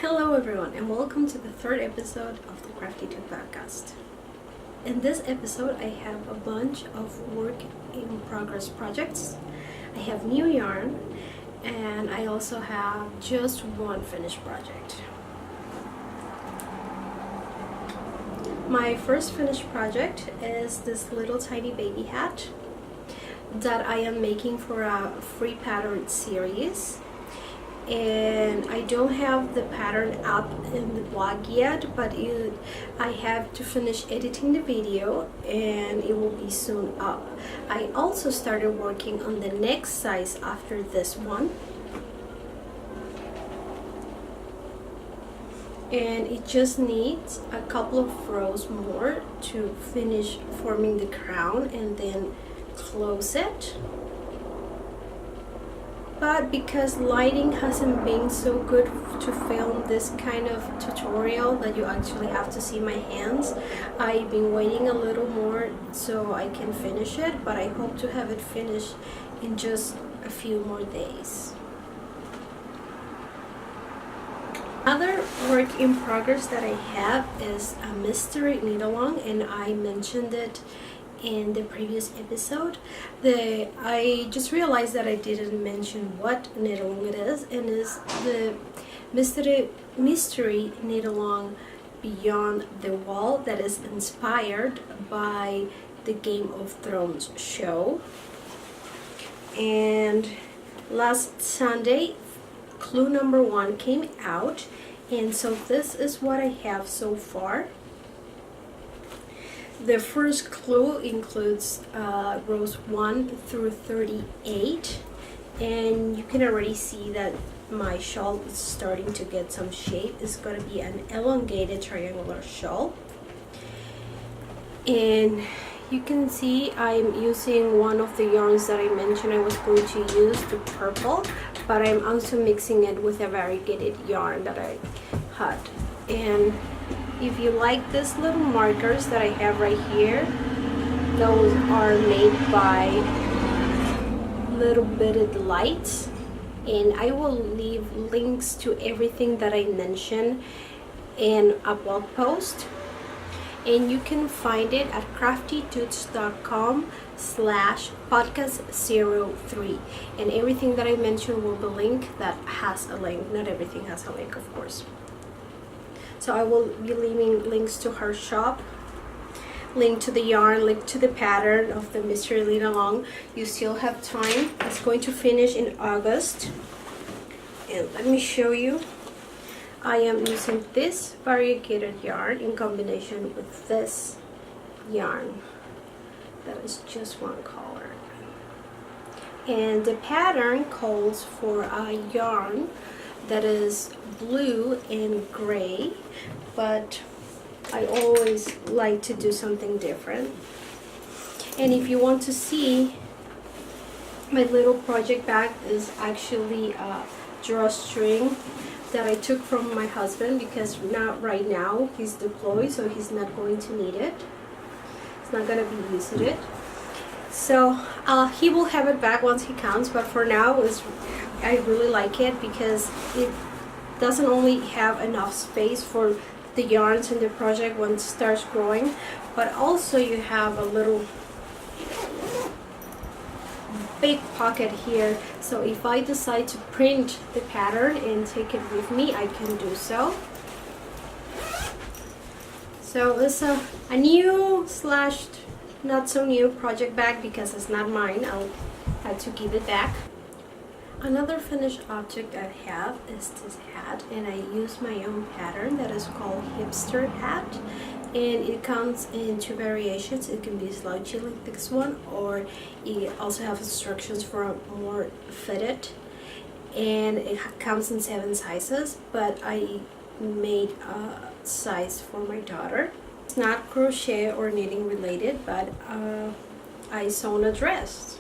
Hello everyone and welcome to the third episode of the Craftytuts podcast. In this episode I have a bunch of work in progress projects. I have new yarn and I also have just one finished project. My first finished project is this little tiny baby hat that I am making for a free pattern series. And I don't have the pattern up in the blog yet, but I have to finish editing the video and it will be soon up. I also started working on the next size after this one, and it just needs a couple of rows more to finish forming the crown and then close it. But because lighting hasn't been so good to film this kind of tutorial that you actually have to see my hands, I've been waiting a little more so I can finish it, but I hope to have it finished in just a few more days. Another work in progress that I have is a mystery knit along, and I mentioned it in the previous episode. I just realized that I didn't mention what knit along it is, and is the mystery knit along Beyond the Wall that is inspired by the Game of Thrones show. And last Sunday clue number 1 came out, and so this is what I have so far. The first clue includes rows 1 through 38, and you can already see that my shawl is starting to get some shape. It's going to be an elongated triangular shawl, and you can see I'm using one of the yarns that I mentioned I was going to use, the purple, but I'm also mixing it with a variegated yarn that I had. And if you like these little markers that I have right here, those are made by Little Bitted Lights, and I will leave links to everything that I mentioned in a blog post, and you can find it at craftytuts.com/podcast03, and everything that I mentioned will be linked that has a link. Not everything has a link, of course. So I will be leaving links to her shop, link to the yarn, link to the pattern of the mystery knit along. You still have time. It's going to finish in August. And let me show you. I am using this variegated yarn in combination with this yarn that is just one color. And the pattern calls for a yarn that is blue and gray, but I always like to do something different. And if you want to see, my little project bag is actually a drawstring that I took from my husband, because not right now he's deployed, so he's not going to need it. He's not going to be using it. So he will have it back once he comes, but for now I really like it because it doesn't only have enough space for the yarns in the project when it starts growing, but also you have a little big pocket here, so if I decide to print the pattern and take it with me, I can do so. So it's a new slash not so new project bag because it's not mine. I'll have to give it back. Another finished object I have is this hat, and I use my own pattern that is called Hipster Hat, and it comes in 2 variations. It can be slouchy like this one, or it also has instructions for a more fitted, and it comes in 7 sizes, but I made a size for my daughter. It's not crochet or knitting related, but I sewn a dress,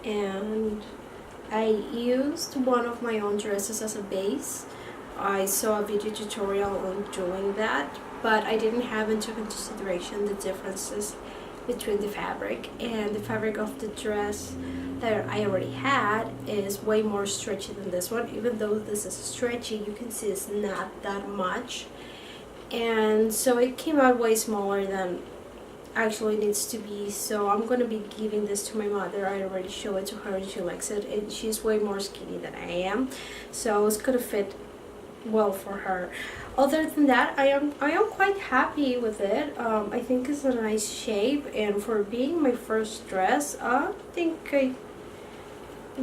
and I used one of my own dresses as a base. I saw a video tutorial on doing that, but I didn't have into consideration the differences between the fabric, and the fabric of the dress that I already had is way more stretchy than this one. Even though this is stretchy, you can see it's not that much, and so it came out way smaller than actually needs to be. So I'm gonna be giving this to my mother. I already showed it to her and she likes it, and she's way more skinny than I am, so it's gonna fit well for her. Other than that, I am quite happy with it. I think it's a nice shape, and for being my first dress, I think I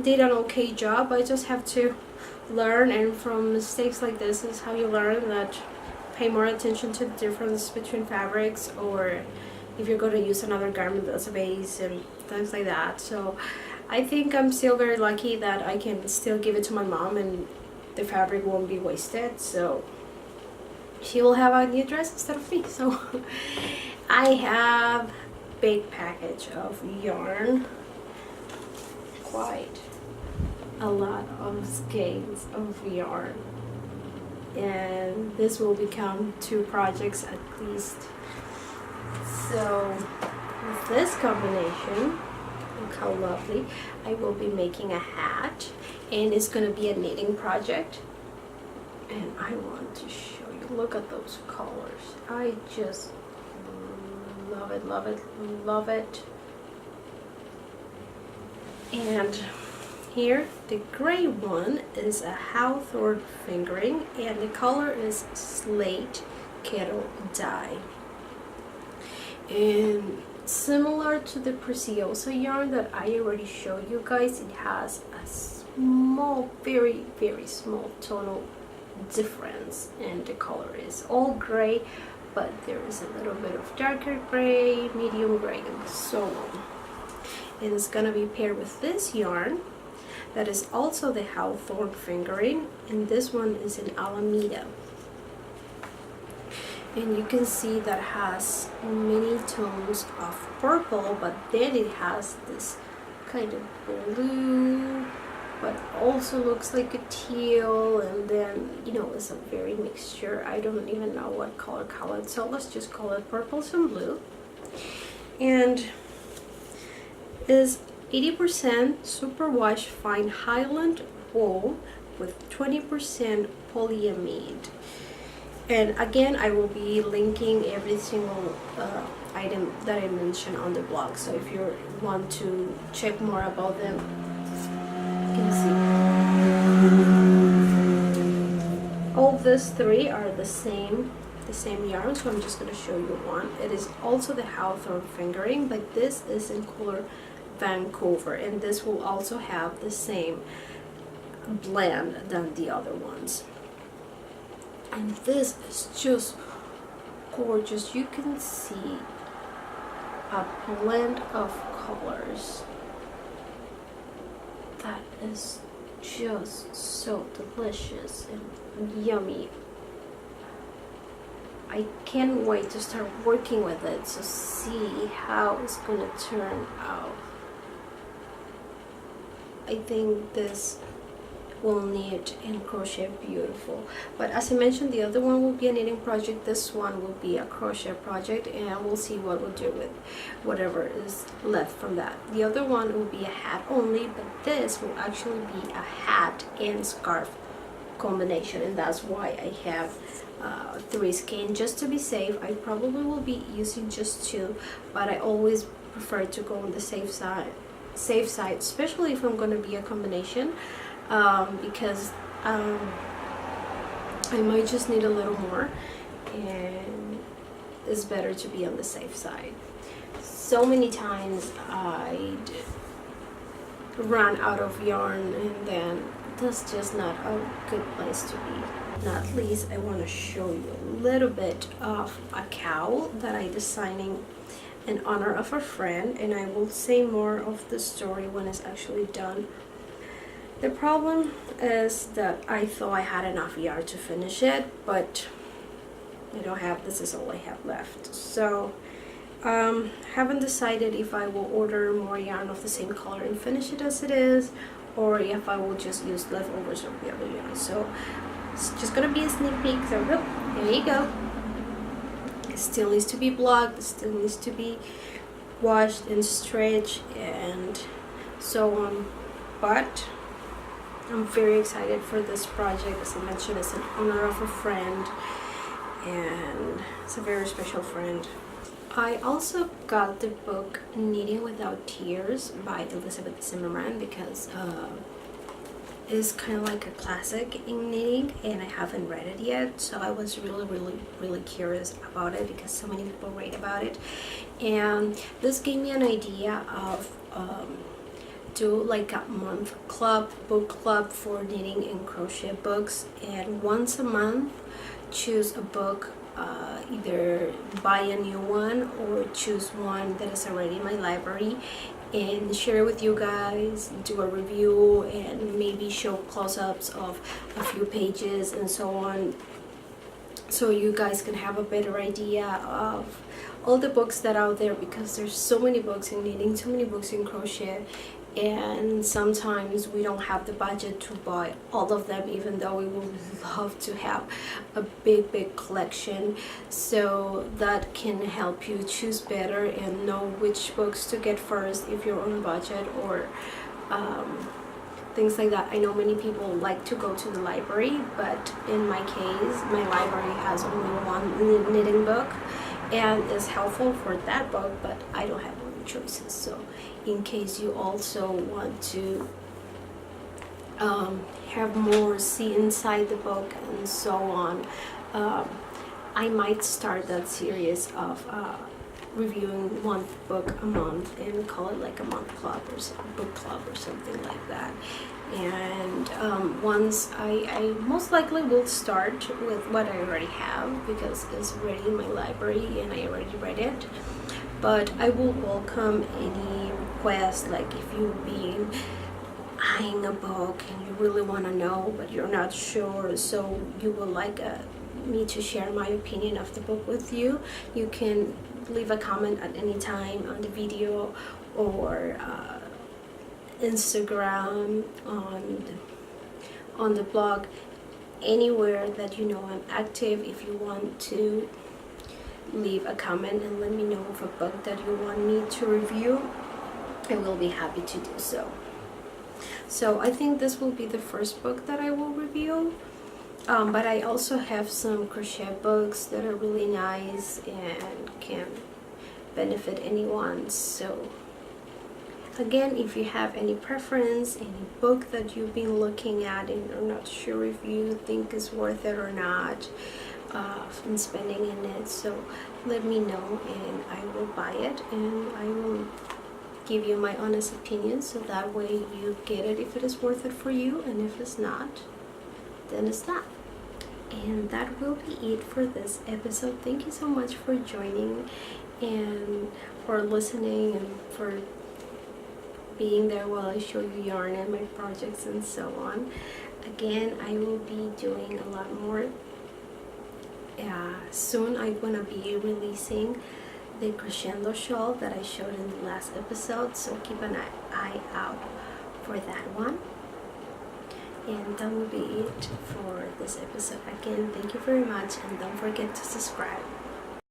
did an okay job. I just have to learn, and from mistakes like this is how you learn that pay more attention to the difference between fabrics, or if you're going to use another garment as a base and things like that. So I think I'm still very lucky that I can still give it to my mom and the fabric won't be wasted, so she will have a new dress instead of me. So I have big package of yarn, quite a lot of skeins of yarn, and this will become 2 projects at least. So with this combination, look how lovely, I will be making a hat, and it's going to be a knitting project, and I want to show you, look at those colors. I just love it, love it, love it. And here the gray one is a hawthorn fingering, and the color is slate kettle dye, and similar to the Preciosa yarn that I already showed you guys, it has a small, very small tonal difference, and the color is all gray, but there is a little bit of darker gray, medium gray, and so on. And it's gonna be paired with this yarn that is also the hawthorn fingering, and this one is in Alameda. And you can see that has many tones of purple, but then it has this kind of blue, but also looks like a teal, and then, you know, it's a very mixture. I don't even know what color call it, so let's just call it purples and blue. And is 80% superwash fine Highland wool with 20% polyamide. And again, I will be linking every single item that I mentioned on the blog, so if you want to check more about them, you can see. All these 3 are the same yarn, so I'm just going to show you one. It is also the hawthorn fingering, but this is in color Vancouver, and this will also have the same blend than the other ones. And this is just gorgeous. You can see a blend of colors that is just so delicious and yummy. I can't wait to start working with it to see how it's gonna turn out. I think this will knit and crochet beautiful, but as I mentioned, the other one will be a knitting project, this one will be a crochet project, and we'll see what we'll do with whatever is left from that. The other one will be a hat only, but this will actually be a hat and scarf combination, and that's why I have 3 skeins just to be safe. I probably will be using just 2, but I always prefer to go on the safe side, especially if I'm going to be a combination, because I might just need a little more, and it's better to be on the safe side. So many times I'd run out of yarn, and then that's just not a good place to be. Not least, I want to show you a little bit of a cowl that I'm designing in honor of a friend, and I will say more of the story when it's actually done. The problem is that I thought I had enough yarn to finish it, but I don't have. This is all I have left. So haven't decided if I will order more yarn of the same color and finish it as it is, or if I will just use leftovers of the other yarn. So it's just gonna be a sneak peek. So there you go. It still needs to be blocked, it still needs to be washed and stretched and so on. But I'm very excited for this project. As I mentioned, it's in honor of a friend, and it's a very special friend. I also got the book Knitting Without Tears by Elizabeth Zimmerman because it's kind of like a classic in knitting, and I haven't read it yet, so I was really curious about it because so many people write about it, and this gave me an idea of do like a month club, book club for knitting and crochet books, and once a month choose a book, either buy a new one or choose one that is already in my library and share it with you guys, do a review and maybe show close-ups of a few pages and so on, so you guys can have a better idea of all the books that are out there, because there's so many books in knitting, so many books in crochet, and sometimes we don't have the budget to buy all of them, even though we would love to have a big collection. So that can help you choose better and know which books to get first if you're on a budget, or things like that. I know many people like to go to the library, but in my case, my library has only one knitting book and it's helpful for that book, but I don't have any choices. So in case you also want to have more see inside the book and so on, I might start that series of reviewing one book a month and call it like a month club or book club or something like that. And once I most likely will start with what I already have because it's already in my library and I already read it, but I will welcome any request, like if you've been eyeing a book and you really want to know but you're not sure, so you would like me to share my opinion of the book with you, you can leave a comment at any time on the video or Instagram, on the blog, anywhere that you know I'm active. If you want to leave a comment and let me know of a book that you want me to review, I will be happy to do so. So I think this will be the first book that I will review, but I also have some crochet books that are really nice and can benefit anyone. So again, if you have any preference, any book that you've been looking at and are not sure if you think is worth it or not, and spending in it, so let me know and I will buy it and I will give you my honest opinion, so that way you get it if it is worth it for you, and if it's not, then it's not. And that will be it for this episode. Thank you so much for joining and for listening and for being there while I show you yarn and my projects and so on. Again, I will be doing a lot more. Soon I'm gonna be releasing the crescendo shawl that I showed in the last episode, so keep an eye out for that one. And that will be it for this episode. Again, thank you very much, and don't forget to subscribe.